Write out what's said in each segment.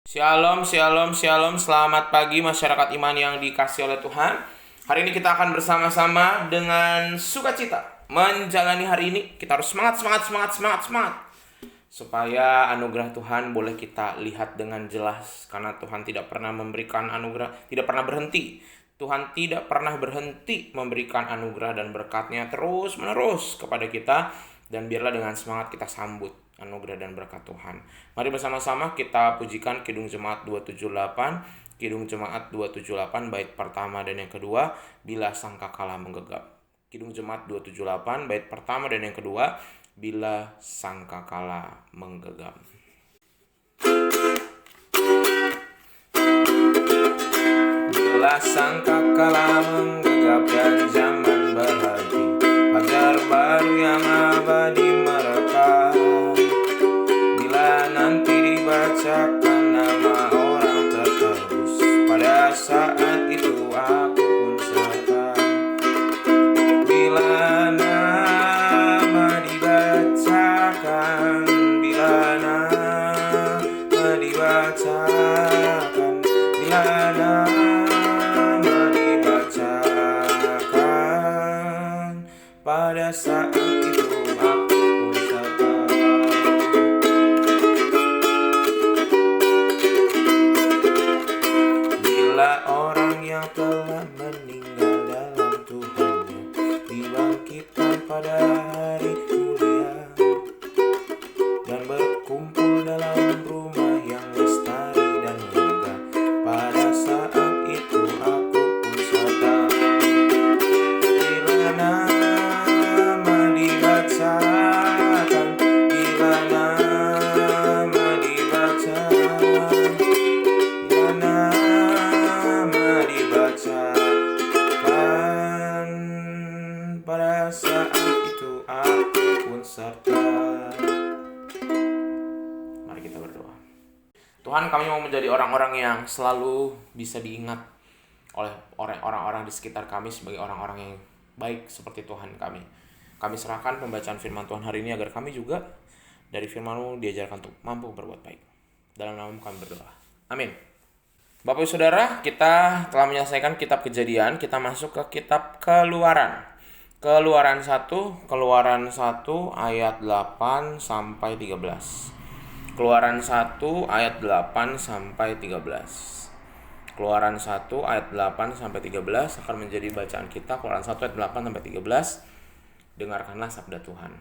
Shalom, shalom, shalom. Selamat pagi masyarakat iman yang dikasih oleh Tuhan. Hari ini kita akan bersama-sama dengan sukacita menjalani hari ini. Kita harus semangat, semangat, semangat, semangat, semangat. Supaya anugerah Tuhan boleh kita lihat dengan jelas. Karena Tuhan tidak pernah memberikan anugerah, tidak pernah berhenti. Tuhan tidak pernah berhenti memberikan anugerah dan berkatnya terus menerus kepada kita. Dan biarlah dengan semangat kita sambut anugerah dan berkat Tuhan. Mari bersama-sama kita pujikan Kidung Jemaat 278. Kidung Jemaat 278 bait pertama dan yang kedua, Bila Sangkakala Menggegap. Kidung Jemaat 278 bait pertama dan yang kedua, Bila Sangkakala Menggegap. Bila sangkakala menggegap dan zaman berhenti, fajar baru yang abadi merekam. Bila nanti dibacakan nama orang tertebus, pada saat itu aku pun serta. Bila nama dibacakan, bila nama dibacakan, bila nama dibacakan, pada saat itu aku pun serta. Bila orang yang telah meninggal dalam Tuhannya dibangkitkan pada hari mulia dan berkumpul dalam rumah yang lestari dan lega, pada saat itu aku pun serta. Bila nama dibacakan, bila nama dibacakan, bila nama dibacakan, pada saat itu aku pun serta. Mari kita berdoa. Tuhan, kami mau menjadi orang-orang yang selalu bisa diingat oleh orang-orang di sekitar kami sebagai orang-orang yang baik seperti Tuhan kami. Kami serahkan pembacaan firman Tuhan hari ini agar kami juga dari firman-Mu diajarkan untuk mampu berbuat baik. Dalam nama-Mu kami berdoa. Amin. Bapak Ibu Saudara, kita telah menyelesaikan kitab Kejadian, kita masuk ke kitab Keluaran. Keluaran 1 ayat 8 sampai 13. Keluaran 1 ayat 8 sampai 13. Keluaran 1 ayat 8 sampai 13 akan menjadi bacaan kita. Keluaran 1 ayat 8 sampai 13. Dengarkanlah sabda Tuhan.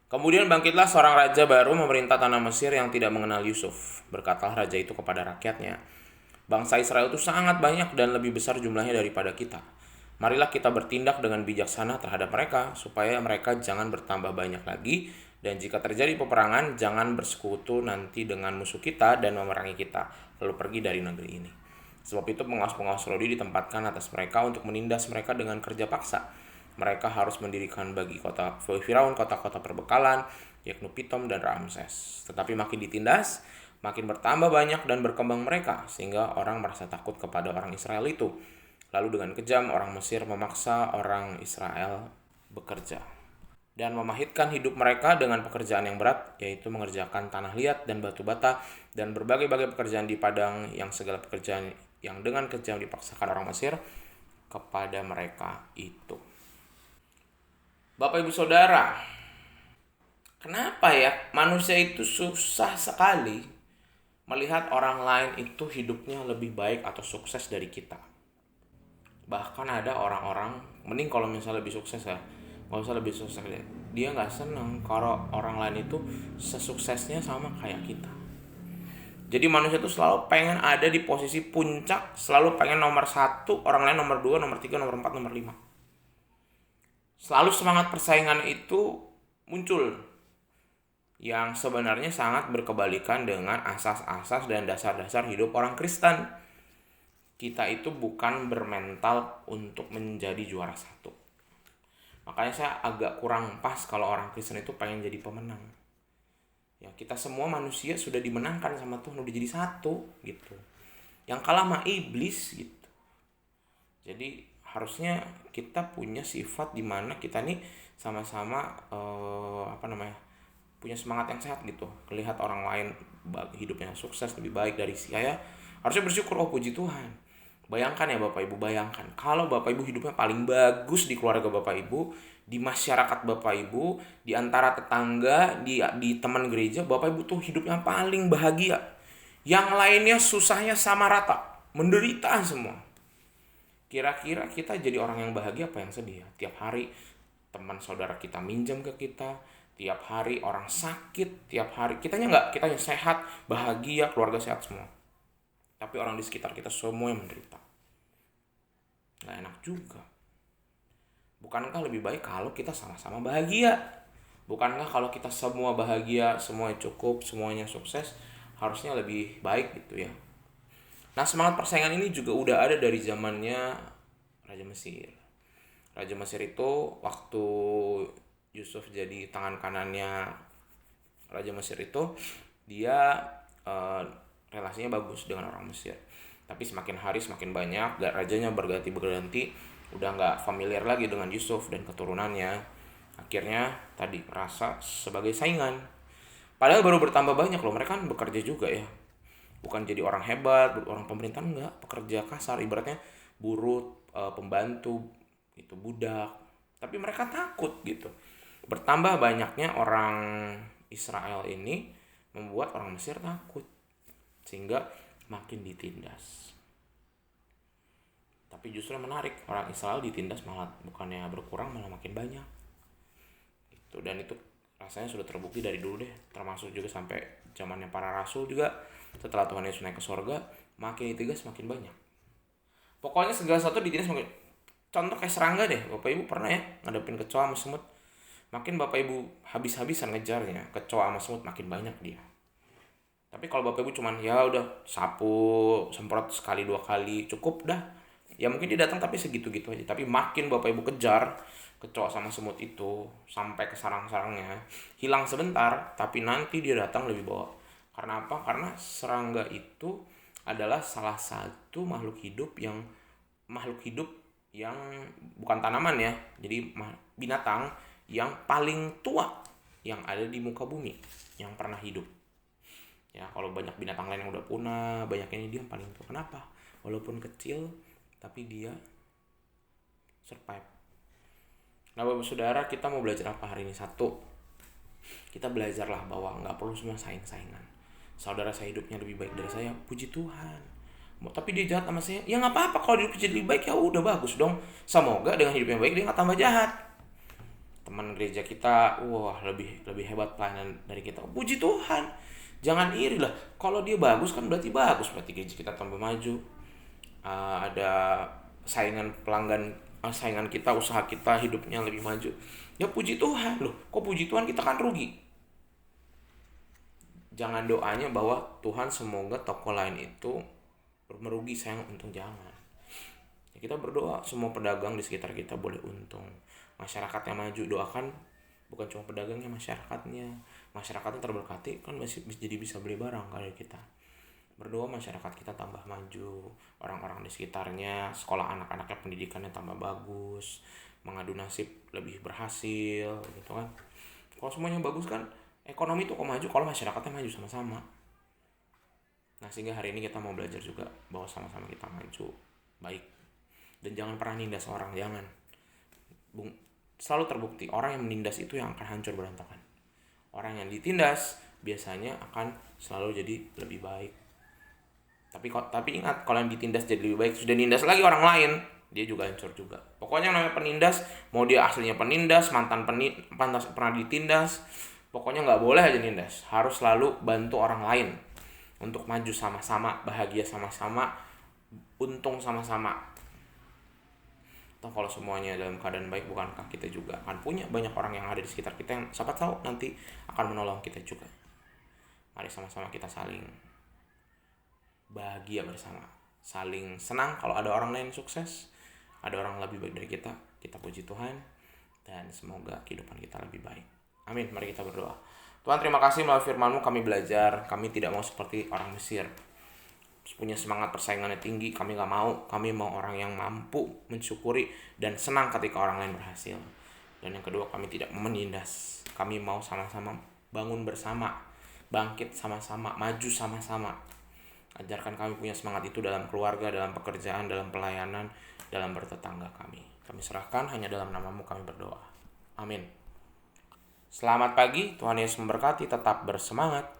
Kemudian bangkitlah seorang raja baru memerintah tanah Mesir yang tidak mengenal Yusuf. Berkatalah raja itu kepada rakyatnya, bangsa Israel itu sangat banyak dan lebih besar jumlahnya daripada kita. Marilah kita bertindak dengan bijaksana terhadap mereka, supaya mereka jangan bertambah banyak lagi, dan jika terjadi peperangan, jangan bersekutu nanti dengan musuh kita dan memerangi kita, lalu pergi dari negeri ini. Sebab itu pengawas-pengawas Rodi ditempatkan atas mereka untuk menindas mereka dengan kerja paksa. Mereka harus mendirikan bagi kota Firaun kota-kota perbekalan, yakni Pitom dan Ramses. Tetapi makin ditindas, makin bertambah banyak dan berkembang mereka, sehingga orang merasa takut kepada orang Israel itu. Lalu dengan kejam orang Mesir memaksa orang Israel bekerja dan memahitkan hidup mereka dengan pekerjaan yang berat, yaitu mengerjakan tanah liat dan batu bata dan berbagai-bagai pekerjaan di padang, yang segala pekerjaan yang dengan kejam dipaksakan orang Mesir kepada mereka itu. Bapak Ibu Saudara, kenapa ya manusia itu susah sekali melihat orang lain itu hidupnya lebih baik atau sukses dari kita? Bahkan ada orang-orang, mending kalau misalnya lebih sukses ya, nggak usah lebih sukses, dia nggak seneng kalau orang lain itu sesuksesnya sama kayak kita. Jadi manusia itu selalu pengen ada di posisi puncak, selalu pengen nomor 1, orang lain nomor 2, nomor 3, nomor 4, nomor 5. Selalu semangat persaingan itu muncul, yang sebenarnya sangat berkebalikan dengan asas-asas dan dasar-dasar hidup orang Kristen. Kita itu bukan bermental untuk menjadi juara 1. Makanya saya agak kurang pas kalau orang Kristen itu pengen jadi pemenang. Ya, kita semua manusia sudah dimenangkan sama Tuhan, udah jadi 1 gitu. Yang kalah mah iblis gitu. Jadi harusnya kita punya sifat di mana kita nih sama-sama punya semangat yang sehat gitu. Lihat orang lain hidupnya sukses, lebih baik dari saya, harusnya bersyukur, oh puji Tuhan. Bayangkan ya Bapak Ibu, bayangkan kalau Bapak Ibu hidupnya paling bagus di keluarga Bapak Ibu, di masyarakat Bapak Ibu, di antara tetangga, di teman gereja, Bapak Ibu tuh hidupnya paling bahagia. Yang lainnya susahnya sama rata, menderita semua. Kira-kira kita jadi orang yang bahagia apa yang sedih ya? Tiap hari teman saudara kita minjam ke kita, tiap hari orang sakit, tiap hari kitanya sehat, bahagia, keluarga sehat semua. Tapi orang di sekitar kita semua yang menderita. Gak enak juga. Bukankah lebih baik kalau kita sama-sama bahagia? Bukankah kalau kita semua bahagia, semuanya cukup, semuanya sukses, harusnya lebih baik gitu ya. Nah, semangat persaingan ini juga udah ada dari zamannya Raja Mesir. Raja Mesir itu waktu Yusuf jadi tangan kanannya Raja Mesir itu, dia relasinya bagus dengan orang Mesir. Tapi semakin hari semakin banyak, rajanya berganti, udah nggak familiar lagi dengan Yusuf dan keturunannya. Akhirnya tadi merasa sebagai saingan. Padahal baru bertambah banyak loh, mereka kan bekerja juga ya. Bukan jadi orang hebat, orang pemerintahan enggak, pekerja kasar, ibaratnya buruh, pembantu, gitu, budak. Tapi mereka takut gitu. Bertambah banyaknya orang Israel ini membuat orang Mesir takut, sehingga makin ditindas. Tapi justru menarik, orang Israel ditindas malah bukannya berkurang, malah makin banyak. Dan itu rasanya sudah terbukti dari dulu deh, termasuk juga sampai zamannya para rasul juga. Setelah Tuhan Yesus naik ke surga, makin ditindas makin banyak. Pokoknya segala sesuatu ditindas makin. Contoh kayak serangga deh, Bapak Ibu pernah ya ngadepin kecoa sama semut. Makin Bapak Ibu habis-habisan ngejarnya, kecoa sama semut makin banyak dia. Tapi kalau Bapak Ibu cuman ya udah sapu, semprot sekali 2 kali cukup dah. Ya mungkin dia datang tapi segitu-gitu aja. Tapi makin Bapak Ibu kejar kecoa sama semut itu sampai ke sarang-sarangnya, hilang sebentar tapi nanti dia datang lebih bawa. Karena apa? Karena serangga itu adalah salah satu makhluk hidup yang bukan tanaman ya. Jadi binatang yang paling tua yang ada di muka bumi yang pernah hidup. Ya, kalau banyak binatang lain yang udah punah, banyak ini dia yang paling tua. Kenapa? Walaupun kecil, tapi dia survive. Nah, Bapak Saudara, kita mau belajar apa hari ini? Satu, kita belajarlah bahwa nggak perlu semua saing-saingan. Saudara saya hidupnya lebih baik dari saya, puji Tuhan. Tapi dia jahat sama saya, ya nggak apa-apa. Kalau hidupnya jadi lebih baik, ya udah bagus dong. Semoga dengan hidup yang baik dia nggak tambah jahat. Teman gereja kita, wah lebih hebat pelayanan dari kita, puji Tuhan. Jangan iri lah. Kalau dia bagus kan berarti gereja kita tambah maju. Ada saingan pelanggan, saingan kita, usaha kita hidupnya lebih maju. Ya puji Tuhan loh. Kok puji Tuhan kita kan rugi? Jangan doanya bahwa Tuhan semoga toko lain itu merugi, sayang untung, jangan. Ya, kita berdoa semua pedagang di sekitar kita boleh untung. Masyarakatnya maju, doakan bukan cuma pedagangnya, masyarakatnya terberkati, kan masih jadi bisa beli barang dari kita. Berdoa masyarakat kita tambah maju, orang-orang di sekitarnya, sekolah anak-anaknya pendidikannya tambah bagus, mengadu nasib lebih berhasil gitu kan. Kalau semuanya bagus kan, ekonomi tuh kok maju kalau masyarakatnya maju sama-sama. Nah, sehingga hari ini kita mau belajar juga bahwa sama-sama kita maju baik. Dan jangan pernah nindas orang, jangan. Selalu terbukti orang yang menindas itu yang akan hancur berantakan. Orang yang ditindas biasanya akan selalu jadi lebih baik. Tapi ingat, kalau yang ditindas jadi lebih baik, sudah nindas lagi orang lain, dia juga hancur juga. Pokoknya yang namanya penindas, mau dia aslinya penindas, mantan pernah ditindas, pokoknya nggak boleh aja nindas. Harus selalu bantu orang lain untuk maju sama-sama, bahagia sama-sama, untung sama-sama. Atau kalau semuanya dalam keadaan baik, bukankah kita juga akan punya banyak orang yang ada di sekitar kita yang siapa tahu nanti akan menolong kita juga. Mari sama-sama kita saling bahagia bersama, saling senang kalau ada orang lain sukses, ada orang lebih baik dari kita. Kita puji Tuhan dan semoga kehidupan kita lebih baik. Amin. Mari kita berdoa. Tuhan, terima kasih melalui firman-Mu kami belajar, kami tidak mau seperti orang Mesir, punya semangat persaingannya tinggi. Kami gak mau. Kami mau orang yang mampu mensyukuri dan senang ketika orang lain berhasil. Dan yang kedua, kami tidak menindas. Kami mau sama-sama bangun bersama. bangkit sama-sama, maju sama-sama. Ajarkan kami punya semangat itu dalam keluarga, dalam pekerjaan, dalam pelayanan, dalam bertetangga kami. Kami serahkan, hanya dalam nama-Mu kami berdoa. Amin. Selamat pagi, Tuhan Yesus memberkati, tetap bersemangat.